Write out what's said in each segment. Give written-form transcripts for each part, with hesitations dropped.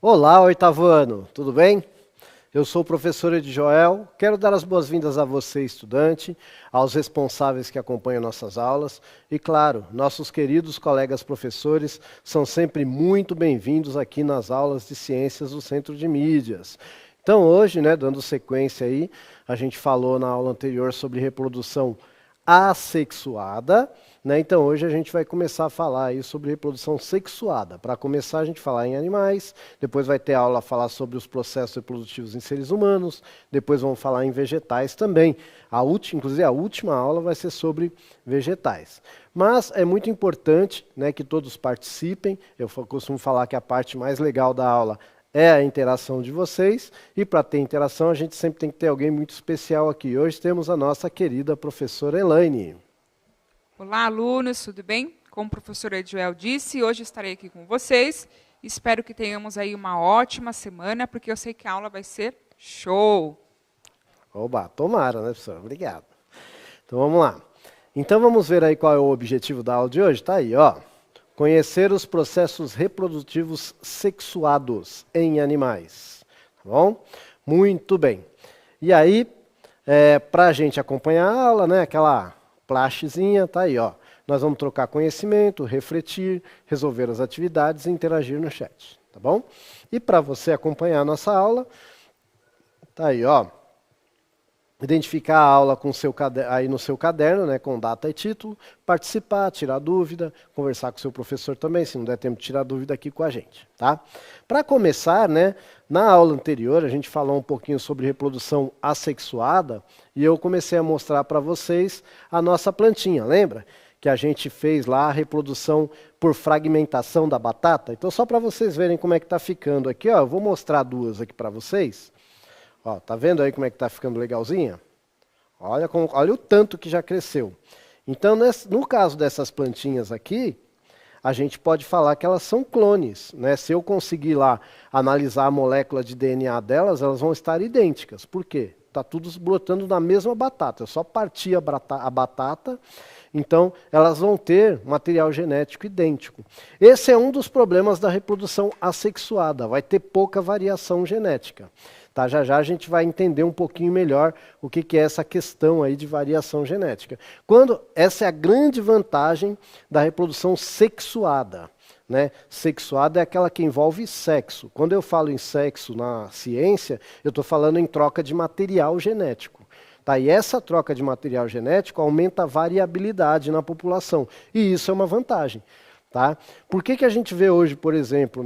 Olá, oitavo ano, tudo bem? Eu sou o professor Edjoel, quero dar as boas-vindas a você, estudante, aos responsáveis que acompanham nossas aulas e, claro, nossos queridos colegas professores são sempre muito bem-vindos aqui nas aulas de ciências do Centro de Mídias. Então hoje, dando sequência aí, a gente falou na aula anterior sobre reprodução assexuada, Então hoje a gente vai começar a falar aí sobre reprodução sexuada. Para começar a gente falar em animais, depois vai ter aula a falar sobre os processos reprodutivos em seres humanos, depois vamos falar em vegetais também. Inclusive a última aula vai ser sobre vegetais. Mas é muito importante que todos participem, eu costumo falar que a parte mais legal da aula é a interação de vocês, e para ter interação a gente sempre tem que ter alguém muito especial aqui. Hoje temos a nossa querida professora Elaine. Olá, alunos, tudo bem? Como o professor Edjoel disse, hoje estarei aqui com vocês. Espero que tenhamos aí uma ótima semana, porque eu sei que a aula vai ser show. Oba, tomara, professor? Obrigado. Então vamos lá. Então vamos ver aí qual é o objetivo da aula de hoje. Tá aí, ó. Conhecer os processos reprodutivos sexuados em animais. Tá bom? Muito bem. E aí, para a gente acompanhar a aula, aquela plastezinha, tá aí, ó. Nós vamos trocar conhecimento, refletir, resolver as atividades e interagir no chat, tá bom? E para você acompanhar a nossa aula, tá aí, ó. Identificar a aula com aí no seu caderno, com data e título, participar, tirar dúvida, conversar com o seu professor também, se não der tempo de tirar dúvida aqui com a gente, tá? Para começar, na aula anterior a gente falou um pouquinho sobre reprodução assexuada e eu comecei a mostrar para vocês a nossa plantinha, lembra? Que a gente fez lá a reprodução por fragmentação da batata. Então só para vocês verem como é que está ficando aqui, ó, eu vou mostrar duas aqui para vocês. Ó, tá vendo aí como é que está ficando legalzinha? Olha o tanto que já cresceu. Então, no caso dessas plantinhas aqui, a gente pode falar que elas são clones. Se eu conseguir lá analisar a molécula de DNA delas, elas vão estar idênticas. Por quê? Está tudo brotando na mesma batata. Eu só parti a batata, então elas vão ter material genético idêntico. Esse é um dos problemas da reprodução assexuada. Vai ter pouca variação genética. Tá, já já a gente vai entender um pouquinho melhor o que é essa questão aí de variação genética. Essa é a grande vantagem da reprodução sexuada. Sexuada é aquela que envolve sexo. Quando eu falo em sexo na ciência, eu estou falando em troca de material genético. Tá, e essa troca de material genético aumenta a variabilidade na população. E isso é uma vantagem. Tá? Por que a gente vê hoje, por exemplo,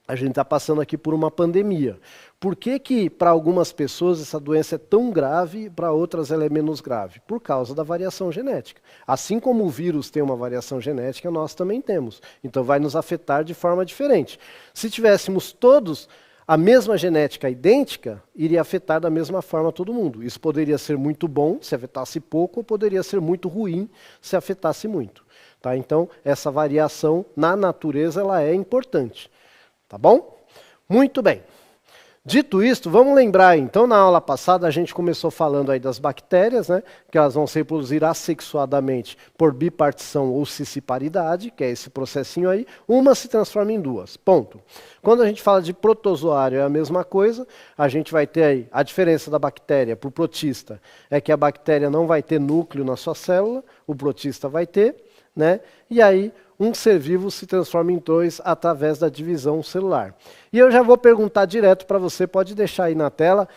a gente está passando aqui por uma pandemia. Por que para algumas pessoas essa doença é tão grave e para outras ela é menos grave? Por causa da variação genética. Assim como o vírus tem uma variação genética, nós também temos. Então vai nos afetar de forma diferente. Se tivéssemos todos a mesma genética idêntica, iria afetar da mesma forma todo mundo. Isso poderia ser muito bom se afetasse pouco, ou poderia ser muito ruim se afetasse muito. Tá? Então essa variação na natureza ela é importante. Tá bom? Muito bem. Dito isto, vamos lembrar, então, na aula passada a gente começou falando aí das bactérias, que elas vão se reproduzir assexuadamente por bipartição ou cisciparidade, que é esse processinho aí, uma se transforma em duas, ponto. Quando a gente fala de protozoário é a mesma coisa, a gente vai ter aí a diferença da bactéria para o protista, é que a bactéria não vai ter núcleo na sua célula, o protista vai ter, e aí um ser vivo se transforma em dois através da divisão celular. E eu já vou perguntar direto para você, pode deixar aí na tela,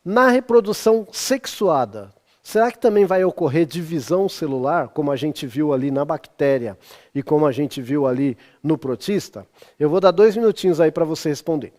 na reprodução sexuada, será que também vai ocorrer divisão celular, como a gente viu ali na bactéria e como a gente viu ali no protista? Eu vou dar 2 minutinhos aí para você responder.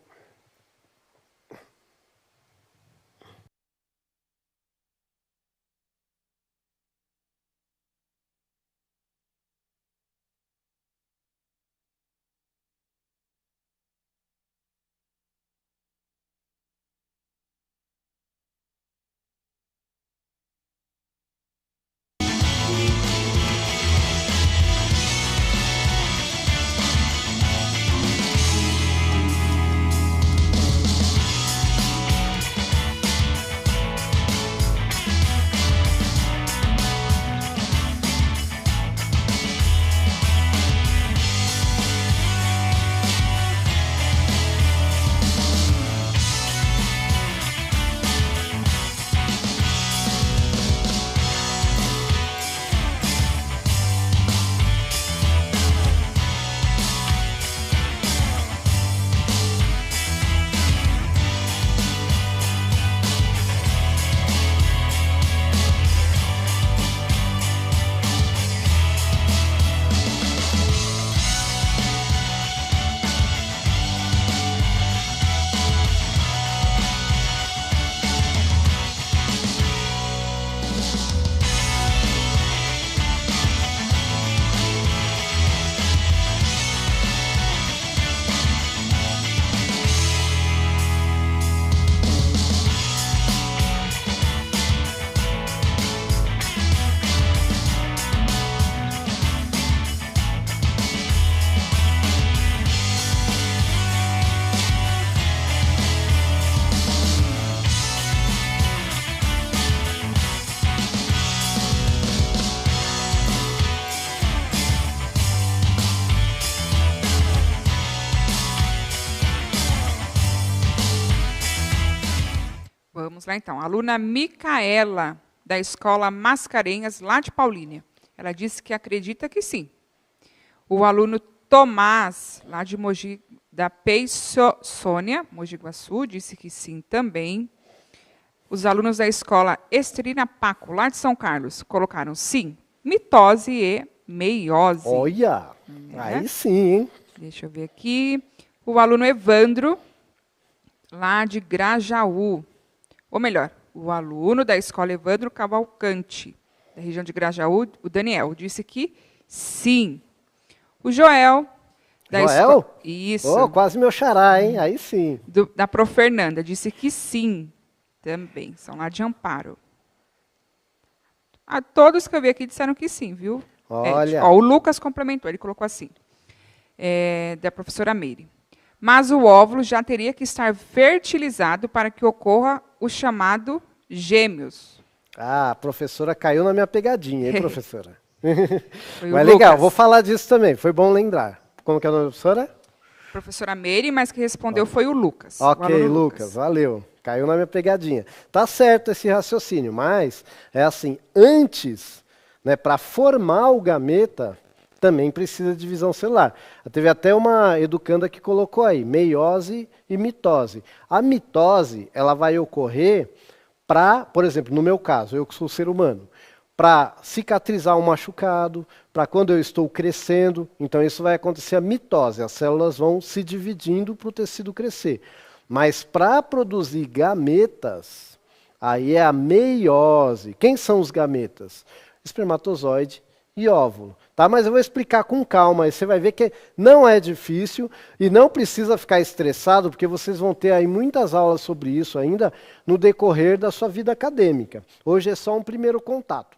Vamos lá, então. A aluna Micaela, da Escola Mascarenhas, lá de Paulínia. Ela disse que acredita que sim. O aluno Tomás, lá de Mogi, da Sônia, Mogi Guaçu, disse que sim também. Os alunos da Escola Estrina Paco, lá de São Carlos, colocaram sim, mitose e meiose. Olha, aí sim, hein? Deixa eu ver aqui. O aluno Evandro, lá de Grajaú. Ou melhor, o aluno da Escola Evandro Cavalcante, da região de Grajaú, o Daniel, disse que sim. O Joel, da Joel? Isso. Oh, quase meu xará, hein? Aí sim. Da Prof. Fernanda, disse que sim, também. São lá de Amparo. Todos que eu vi aqui disseram que sim, viu? Olha. O Lucas complementou, ele colocou assim, da professora Meire. Mas o óvulo já teria que estar fertilizado para que ocorra o chamado gêmeos. Ah, a professora caiu na minha pegadinha, hein, professora? Mas legal, vou falar disso também, foi bom lembrar. Como que é o nome da professora? Professora Meire, mas que respondeu foi o Lucas. Ok, Lucas, valeu. Caiu na minha pegadinha. Tá certo esse raciocínio, mas é assim, antes, né, para formar o gameta, também precisa de divisão celular. Teve até uma educanda que colocou aí, meiose e mitose. A mitose, ela vai ocorrer para, por exemplo, no meu caso, eu que sou ser humano, para cicatrizar um machucado, para quando eu estou crescendo, então isso vai acontecer a mitose, as células vão se dividindo para o tecido crescer. Mas para produzir gametas, aí é a meiose. Quem são os gametas? Espermatozoide e óvulo. Tá? Mas eu vou explicar com calma, aí você vai ver que não é difícil e não precisa ficar estressado, porque vocês vão ter aí muitas aulas sobre isso ainda no decorrer da sua vida acadêmica. Hoje é só um primeiro contato.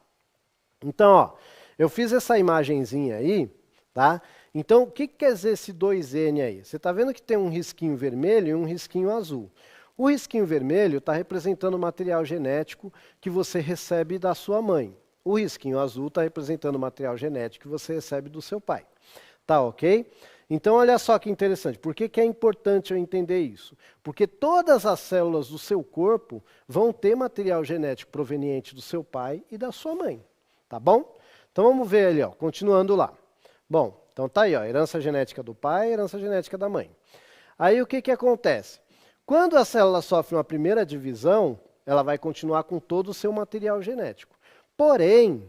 Então, ó, eu fiz essa imagenzinha aí, tá? Então, o que quer dizer esse 2N aí? Você está vendo que tem um risquinho vermelho e um risquinho azul. O risquinho vermelho está representando o material genético que você recebe da sua mãe. O risquinho azul está representando o material genético que você recebe do seu pai. Tá ok? Então, olha só que interessante. Por que é importante eu entender isso? Porque todas as células do seu corpo vão ter material genético proveniente do seu pai e da sua mãe. Tá bom? Então, vamos ver ali, ó, continuando lá. Bom, então tá aí, ó, herança genética do pai, herança genética da mãe. Aí o que acontece? Quando a célula sofre uma primeira divisão, ela vai continuar com todo o seu material genético. Porém,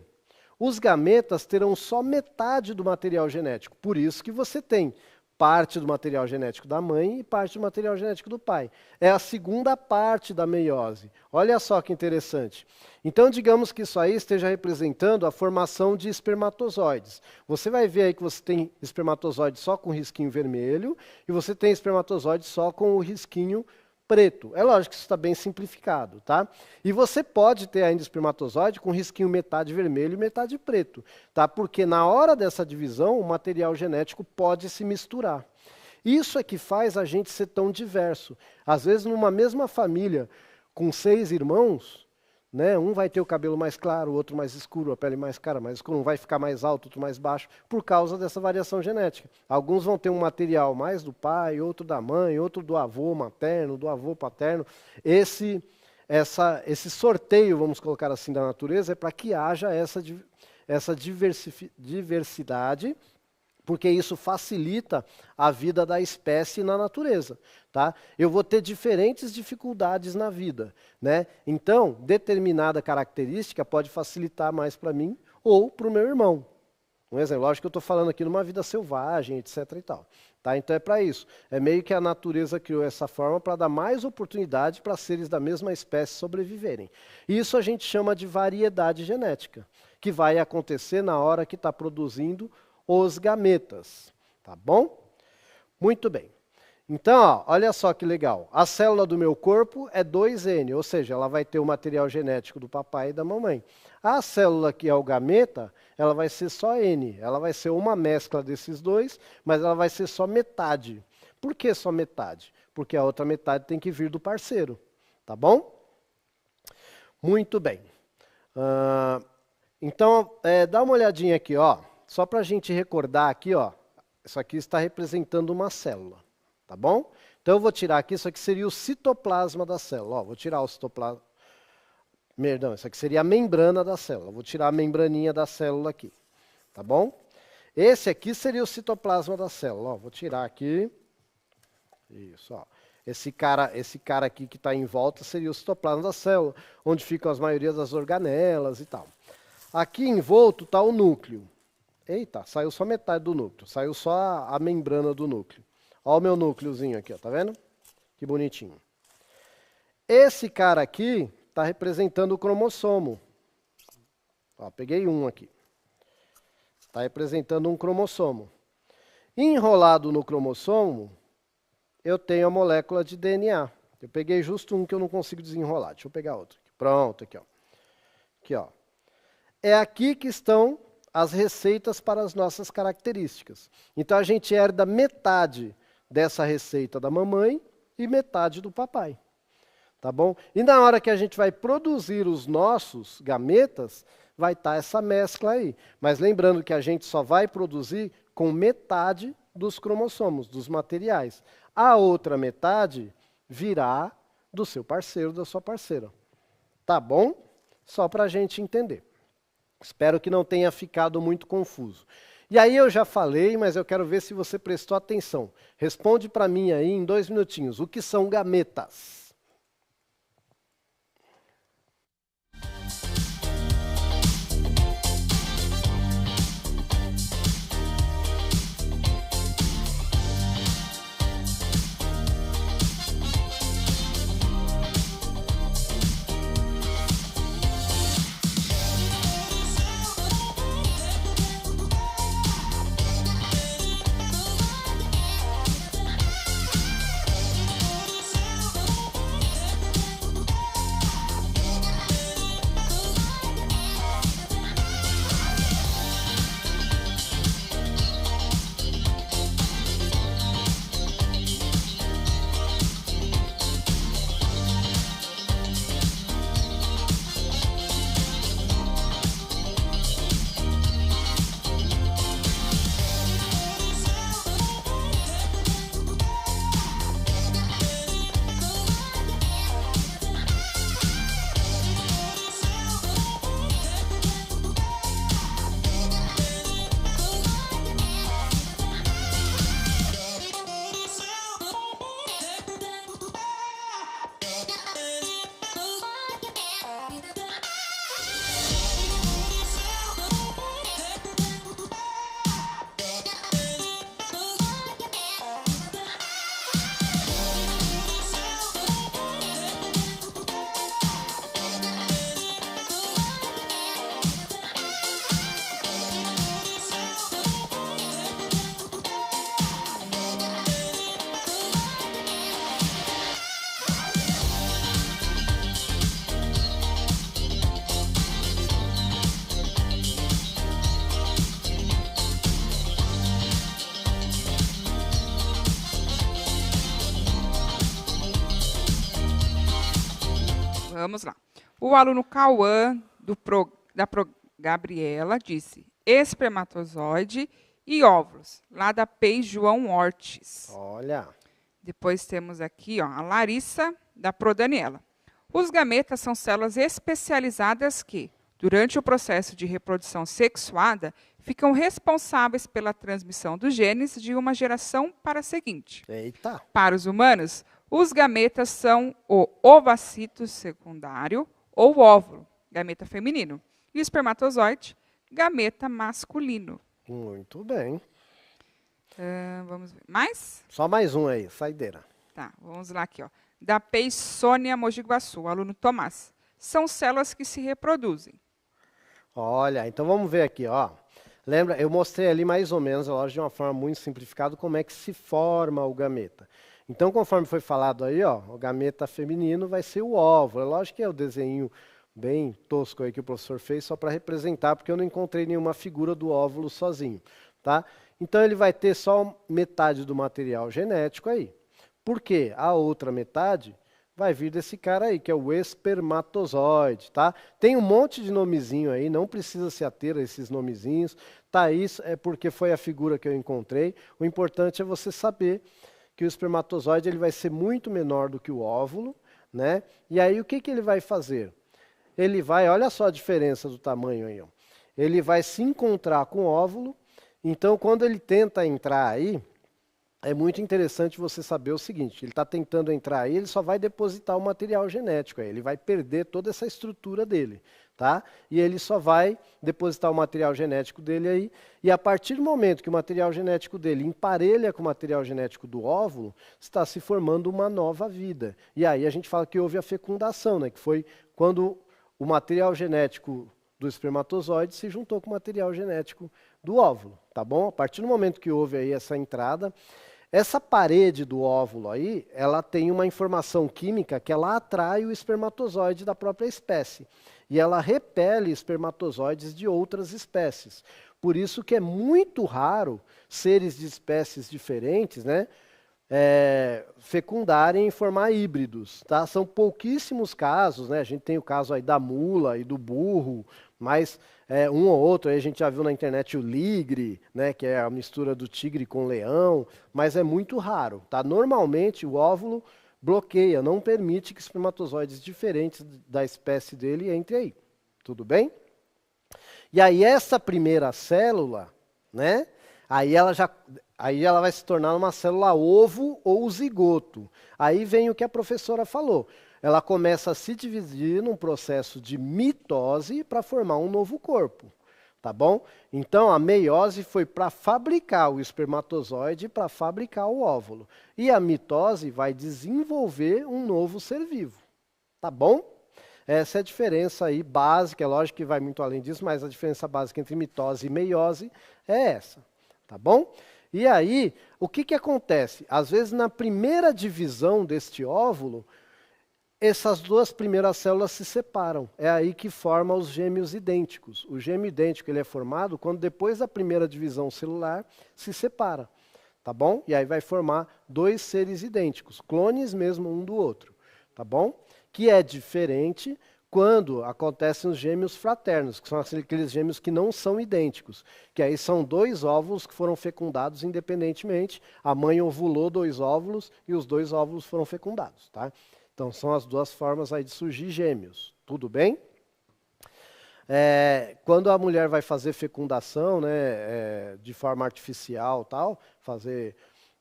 os gametas terão só metade do material genético. Por isso que você tem parte do material genético da mãe e parte do material genético do pai. É a segunda parte da meiose. Olha só que interessante. Então, digamos que isso aí esteja representando a formação de espermatozoides. Você vai ver aí que você tem espermatozoide só com risquinho vermelho e você tem espermatozoide só com o risquinho preto. É lógico que isso está bem simplificado, tá? E você pode ter ainda espermatozoide com risquinho metade vermelho e metade preto, tá? Porque na hora dessa divisão, o material genético pode se misturar. Isso é que faz a gente ser tão diverso. Às vezes, numa mesma família, com 6 irmãos, né, um vai ter o cabelo mais claro, o outro mais escuro, a pele mais clara, mais escura, um vai ficar mais alto, outro mais baixo, por causa dessa variação genética. Alguns vão ter um material mais do pai, outro da mãe, outro do avô materno, do avô paterno. Esse sorteio, vamos colocar assim, da natureza é para que haja essa diversidade, porque isso facilita a vida da espécie na natureza. Tá? Eu vou ter diferentes dificuldades na vida, né? Então, determinada característica pode facilitar mais para mim ou para o meu irmão. Um exemplo, lógico que eu estou falando aqui numa vida selvagem, etc. e tal. Tá? Então é para isso. É meio que a natureza criou essa forma para dar mais oportunidade para seres da mesma espécie sobreviverem. Isso a gente chama de variedade genética, que vai acontecer na hora que está produzindo os gametas. Tá bom? Muito bem. Então, ó, olha só que legal. A célula do meu corpo é 2N, ou seja, ela vai ter o material genético do papai e da mamãe. A célula que é o gameta, ela vai ser só N. Ela vai ser uma mescla desses dois, mas ela vai ser só metade. Por que só metade? Porque a outra metade tem que vir do parceiro. Tá bom? Muito bem. Então, dá uma olhadinha aqui, ó. Só para a gente recordar aqui, ó. Isso aqui está representando uma célula. Tá bom? Então eu vou tirar aqui, isso aqui seria o citoplasma da célula. Ó, vou tirar o citoplasma. Perdão, isso aqui seria a membrana da célula. Vou tirar a membraninha da célula aqui. Tá bom? Esse aqui seria o citoplasma da célula. Ó, vou tirar aqui. Isso, ó. Esse cara aqui que está em volta seria o citoplasma da célula, onde ficam as maioria das organelas e tal. Aqui envolto está o núcleo. Eita, saiu só metade do núcleo. Saiu só a membrana do núcleo. Olha o meu núcleozinho aqui, ó, tá vendo? Que bonitinho. Esse cara aqui está representando o cromossomo. Ó, peguei um aqui. Está representando um cromossomo. Enrolado no cromossomo, eu tenho a molécula de DNA. Eu peguei justo um que eu não consigo desenrolar. Deixa eu pegar outro. Pronto, aqui, ó. Aqui, ó. É aqui que estão as receitas para as nossas características. Então a gente herda metade dessa receita da mamãe e metade do papai. Tá bom? E na hora que a gente vai produzir os nossos gametas, vai estar essa mescla aí. Mas lembrando que a gente só vai produzir com metade dos cromossomos, dos materiais. A outra metade virá do seu parceiro, da sua parceira. Tá bom? Só para a gente entender. Espero que não tenha ficado muito confuso. E aí eu já falei, mas eu quero ver se você prestou atenção. Responde para mim aí em 2 minutinhos. O que são gametas? Vamos lá. O aluno Cauã, da Gabriela, disse espermatozoide e óvulos, lá da PEI João Ortiz. Olha. Depois temos aqui ó, a Larissa, da Pro Daniela. Os gametas são células especializadas que, durante o processo de reprodução sexuada, ficam responsáveis pela transmissão dos genes de uma geração para a seguinte. Eita. Para os humanos, os gametas são o ovacito secundário ou óvulo, gameta feminino, e o espermatozoide, gameta masculino. Muito bem. Vamos ver. Mais? Só mais um aí, saideira. Tá, vamos lá aqui. Ó. Da PEI Sônia Mogi Guaçu, aluno Tomás. São células que se reproduzem. Olha, então vamos ver aqui, ó. Lembra, eu mostrei ali mais ou menos, lógico, de uma forma muito simplificada, como é que se forma o gameta. Então, conforme foi falado aí, ó, o gameta feminino vai ser o óvulo. É lógico que é o desenho bem tosco aí que o professor fez só para representar, porque eu não encontrei nenhuma figura do óvulo sozinho, tá? Então, ele vai ter só metade do material genético aí. Por quê? A outra metade vai vir desse cara aí, que é o espermatozoide, tá? Tem um monte de nomezinho aí, não precisa se ater a esses nomezinhos, tá? Isso é porque foi a figura que eu encontrei. O importante é você saber que o espermatozoide ele vai ser muito menor do que o óvulo, né? E aí o que ele vai fazer? Ele vai, olha só a diferença do tamanho aí, ó. Ele vai se encontrar com o óvulo, então quando ele tenta entrar aí, é muito interessante você saber o seguinte, ele está tentando entrar aí, ele só vai depositar o material genético aí, ele vai perder toda essa estrutura dele, tá? E ele só vai depositar o material genético dele aí, e a partir do momento que o material genético dele emparelha com o material genético do óvulo, está se formando uma nova vida. E aí a gente fala que houve a fecundação, né? Que foi quando o material genético do espermatozoide se juntou com o material genético do óvulo, tá bom? A partir do momento que houve aí essa entrada, essa parede do óvulo aí, ela tem uma informação química que ela atrai o espermatozoide da própria espécie. E ela repele espermatozoides de outras espécies. Por isso que é muito raro seres de espécies diferentes, né, fecundarem e formar híbridos. Tá? São pouquíssimos casos, né? A gente tem o caso aí da mula e do burro, mas um ou outro, aí a gente já viu na internet o ligre, né, que é a mistura do tigre com leão, mas é muito raro. Tá? Normalmente o óvulo bloqueia, não permite que espermatozoides diferentes da espécie dele entrem aí. Tudo bem? E aí essa primeira célula, né, aí ela vai se tornar uma célula ovo ou zigoto. Aí vem o que a professora falou. Ela começa a se dividir num processo de mitose para formar um novo corpo. Tá bom? Então, a meiose foi para fabricar o espermatozoide, para fabricar o óvulo. E a mitose vai desenvolver um novo ser vivo. Tá bom? Essa é a diferença aí básica, é lógico que vai muito além disso, mas a diferença básica entre mitose e meiose é essa. Tá bom? E aí, o que acontece? Às vezes, na primeira divisão deste óvulo, essas duas primeiras células se separam. É aí que forma os gêmeos idênticos. O gêmeo idêntico ele é formado quando depois da primeira divisão celular se separa. Tá bom? E aí vai formar dois seres idênticos, clones mesmo um do outro. Tá bom? Que é diferente quando acontecem os gêmeos fraternos, que são aqueles gêmeos que não são idênticos. Que aí são dois óvulos que foram fecundados independentemente. A mãe ovulou dois óvulos e os dois óvulos foram fecundados. Tá? Então, são as duas formas aí de surgir gêmeos. Tudo bem? Quando a mulher vai fazer fecundação, né, de forma artificial, tal, fazer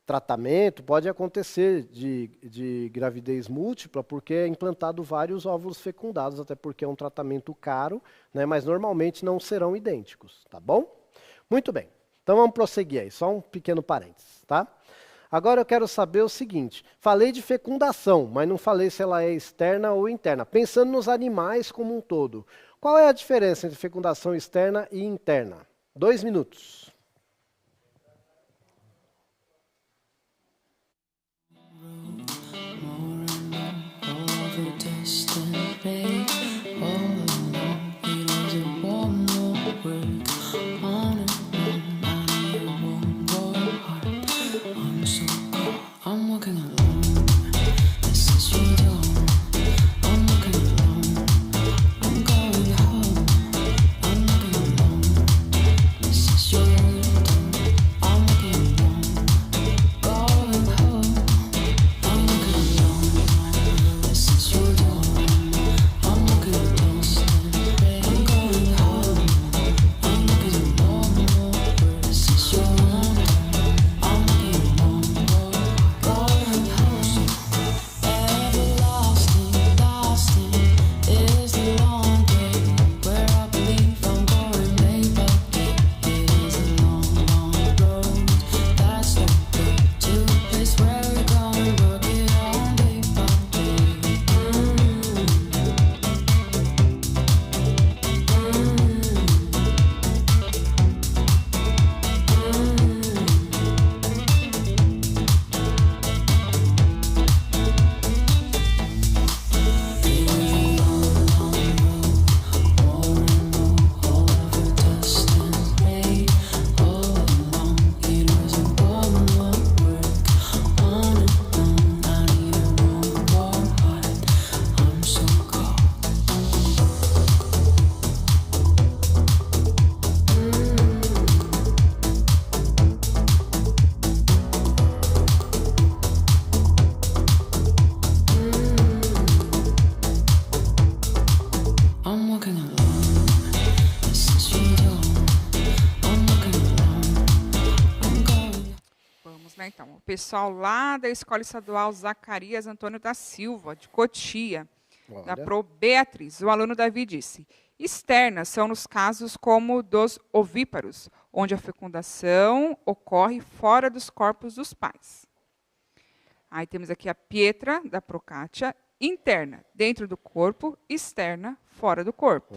tratamento, pode acontecer de gravidez múltipla, porque é implantado vários óvulos fecundados, até porque é um tratamento caro, né, mas normalmente não serão idênticos. Tá bom? Muito bem. Então, vamos prosseguir aí. Só um pequeno parênteses. Tá? Agora eu quero saber o seguinte, falei de fecundação, mas não falei se ela é externa ou interna. Pensando nos animais como um todo, qual é a diferença entre fecundação externa e interna? 2 minutos. Your pessoal lá da Escola Estadual Zacarias Antônio da Silva, de Cotia, da Olha. Pro Beatriz. O aluno Davi disse: externas são nos casos como dos ovíparos, onde a fecundação ocorre fora dos corpos dos pais. Aí temos aqui a Pietra, da Procátia, interna, dentro do corpo, externa, fora do corpo.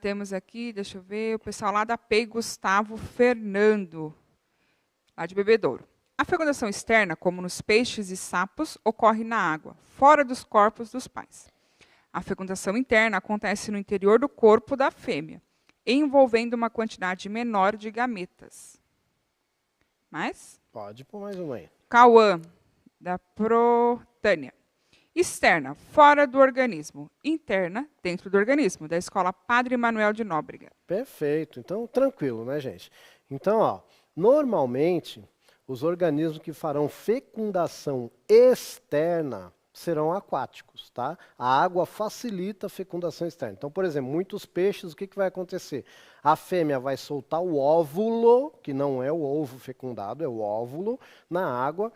Temos aqui, deixa eu ver, o pessoal lá da PEI Gustavo Fernando, lá de Bebedouro. A fecundação externa, como nos peixes e sapos, ocorre na água, fora dos corpos dos pais. A fecundação interna acontece no interior do corpo da fêmea, envolvendo uma quantidade menor de gametas. Mais? Pode pôr mais uma aí. Cauã, da Protânia. Externa, fora do organismo. Interna, dentro do organismo, da Escola Padre Manuel de Nóbrega. Perfeito. Então, tranquilo, né, gente? Então, ó, normalmente, os organismos que farão fecundação externa serão aquáticos, tá? A água facilita a fecundação externa. Então, por exemplo, muitos peixes, o que vai acontecer? A fêmea vai soltar o óvulo, que não é o ovo fecundado, é o óvulo, na água,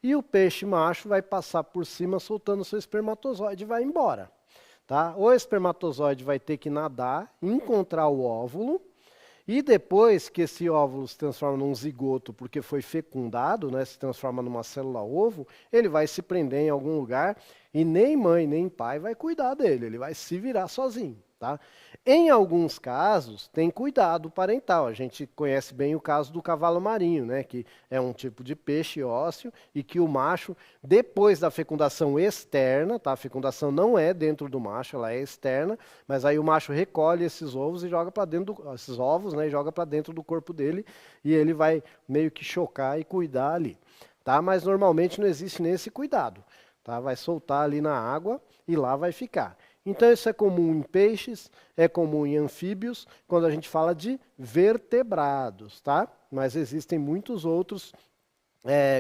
e o peixe macho vai passar por cima soltando seu espermatozoide e vai embora. Tá? O espermatozoide vai ter que nadar, encontrar o óvulo, e depois que esse óvulo se transforma num zigoto, porque foi fecundado, né, se transforma numa célula-ovo, ele vai se prender em algum lugar e nem mãe nem pai vai cuidar dele, ele vai se virar sozinho. Tá? Em alguns casos, tem cuidado parental. A gente conhece bem o caso do cavalo marinho, né, que é um tipo de peixe ósseo e que o macho, depois da fecundação externa, tá? A fecundação não é dentro do macho, ela é externa, mas aí o macho recolhe esses ovos e joga para dentro esses ovos, né, e joga para dentro do corpo dele e ele vai meio que chocar e cuidar ali. Tá? Mas normalmente não existe nem esse cuidado. Tá? Vai soltar ali na água e lá vai ficar. Então isso é comum em peixes, é comum em anfíbios, quando a gente fala de vertebrados, tá? Mas existem muitos outros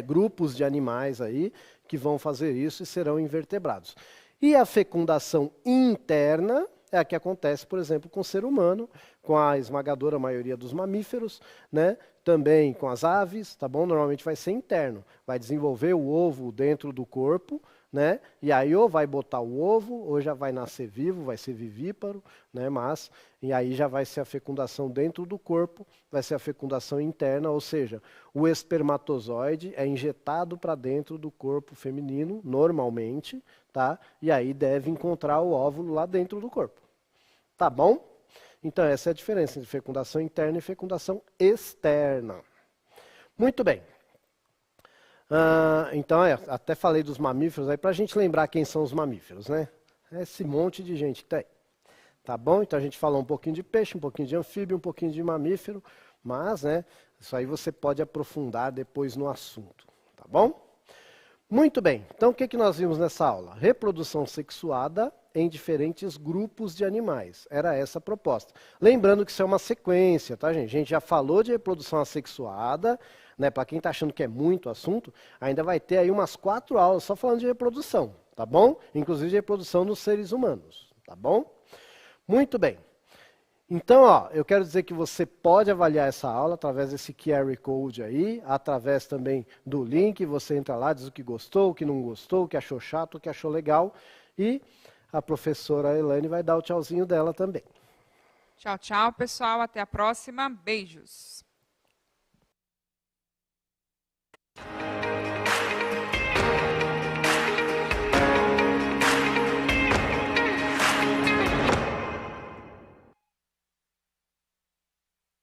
grupos de animais aí que vão fazer isso e serão invertebrados. E a fecundação interna é a que acontece, por exemplo, com o ser humano, com a esmagadora maioria dos mamíferos, né? Também com as aves, tá bom? Normalmente vai ser interno, vai desenvolver o ovo dentro do corpo, né? E aí ou vai botar o ovo, ou já vai nascer vivo, vai ser vivíparo, né? E aí já vai ser a fecundação dentro do corpo, vai ser a fecundação interna, ou seja, o espermatozoide é injetado para dentro do corpo feminino, normalmente, tá? E aí deve encontrar o óvulo lá dentro do corpo. Tá bom? Então essa é a diferença entre fecundação interna e fecundação externa. Muito bem. Então, até falei dos mamíferos aí, para a gente lembrar quem são os mamíferos, né? Esse monte de gente que tá aí. Tá bom? Então a gente falou um pouquinho de peixe, um pouquinho de anfíbio, um pouquinho de mamífero, mas, né, isso aí você pode aprofundar depois no assunto, tá bom? Muito bem, então o que nós vimos nessa aula? Reprodução sexuada em diferentes grupos de animais. Era essa a proposta. Lembrando que isso é uma sequência, tá, gente? A gente já falou de reprodução assexuada, né? Para quem está achando que é muito assunto, ainda vai ter aí umas 4 aulas só falando de reprodução, tá bom? Inclusive de reprodução nos seres humanos, tá bom? Muito bem. Então, ó, eu quero dizer que você pode avaliar essa aula através desse QR Code aí, através também do link, você entra lá, diz o que gostou, o que não gostou, o que achou chato, o que achou legal, e a professora Elaine vai dar o tchauzinho dela também. Tchau, tchau, pessoal. Até a próxima. Beijos.